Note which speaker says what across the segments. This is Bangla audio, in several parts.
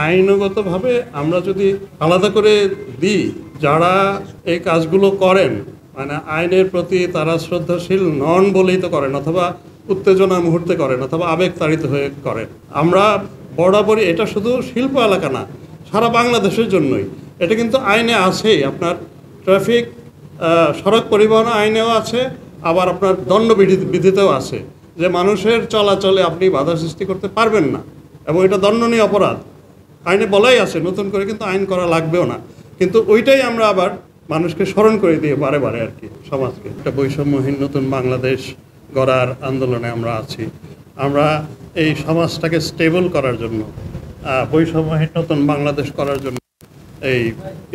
Speaker 1: আইনগতভাবে আমরা যদি আলাদা করে দিই, যারা এই কাজগুলো করেন মানে আইনের প্রতি তারা শ্রদ্ধাশীল নন বলেই তো করেন, অথবা উত্তেজনা মুহূর্তে করেন, অথবা আবেগতাড়িত হয়ে করেন। আমরা বরাবরই, এটা শুধু শিল্প এলাকা না, সারা বাংলাদেশের জন্যই এটা কিন্তু আইনে আছেই। আপনার ট্রাফিক সড়ক পরিবহন আইনেও আছে, আবার আপনার দণ্ডবিধিতেও আছে যে মানুষের চলাচলে আপনি বাধা সৃষ্টি করতে পারবেন না, এবং এটা দণ্ডনীয় অপরাধ আইনে বলাই আছে। নতুন করে কিন্তু আইন করা লাগবেও না, কিন্তু ওইটাই আমরা আবার মানুষকে স্মরণ করে দিয়ে বারে বারে আর কি সমাজকে। একটা বৈষম্যহীন নতুন বাংলাদেশ গড়ার আন্দোলনে আমরা আছি। আমরা এই সমাজটাকে স্টেবল করার জন্য, বৈষম্যহীন নতুন বাংলাদেশ করার জন্য এই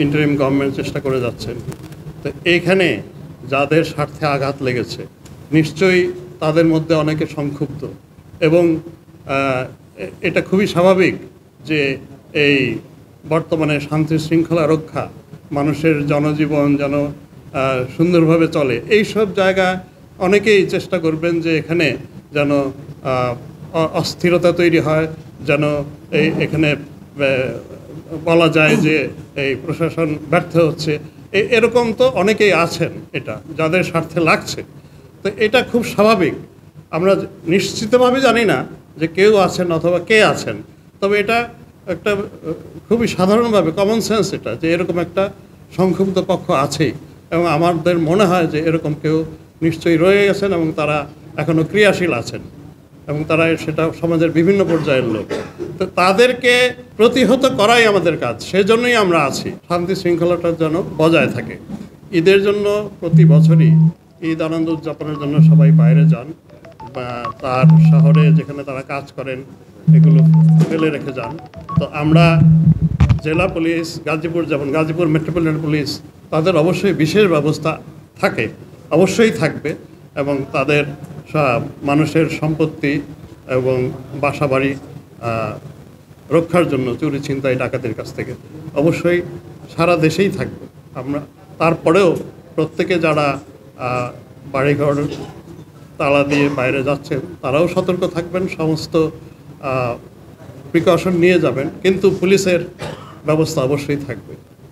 Speaker 1: ইন্টারিম গভর্নমেন্ট চেষ্টা করে যাচ্ছেন। তো এইখানে যাদের স্বার্থে আঘাত লেগেছে নিশ্চয়ই তাদের মধ্যে অনেকে সংক্ষুব্ধ, এবং এটা খুবই স্বাভাবিক যে এই বর্তমানে শান্তি শৃঙ্খলা রক্ষা, মানুষের জনজীবন যেন সুন্দরভাবে চলে, এই সব জায়গায় অনেকেই চেষ্টা করবেন যে এখানে যেন অস্থিরতা তৈরি হয়, যেন এখানে বলা যায় যে এই প্রশাসন ব্যর্থ হচ্ছে। এরকম তো অনেকেই আছেন, এটা যাদের স্বার্থে লাগছে। তো এটা খুব স্বাভাবিক। আমরা নিশ্চিতভাবে জানি না যে কেউ আছেন অথবা কে আছেন, তবে এটা একটা খুবই সাধারণভাবে কমন সেন্স এটা, যে এরকম একটা সংক্ষুব্ধ পক্ষ আছেই, এবং আমাদের মনে হয় যে এরকম কেউ নিশ্চয়ই রয়ে গেছেন এবং তারা এখনও ক্রিয়াশীল আছেন, এবং তারা সেটা সমাজের বিভিন্ন পর্যায়ের লোক। তো তাদেরকে প্রতিহত করাই আমাদের কাজ, সেজন্যই আমরা আছি, শান্তি শৃঙ্খলাটার যেন বজায় থাকে। ঈদের জন্য প্রতি বছরই ঈদ আনন্দ উদযাপনের জন্য সবাই বাইরে যান, বা তার শহরে যেখানে তারা কাজ করেন এগুলো ফেলে রেখে যান। তো আমরা জেলা পুলিশ, গাজীপুর যেমন গাজীপুর মেট্রোপলিটন পুলিশ, তাদের অবশ্যই বিশেষ ব্যবস্থা থাকে, অবশ্যই থাকবে, এবং তাদের মানুষের সম্পত্তি এবং বাসাবাড়ি রক্ষার জন্য চুরি ছিনতাই ডাকাতির কাছ থেকে অবশ্যই সারা দেশেই থাকবে। আমরা তারপরেও প্রত্যেকে যারা বাড়িঘর তালা দিয়ে বাইরে যাচ্ছেন তারাও সতর্ক থাকবেন, সমস্ত প্রিকশন নিয়ে যাবেন, কিন্তু পুলিশের ব্যবস্থা অবশ্যই থাকবে।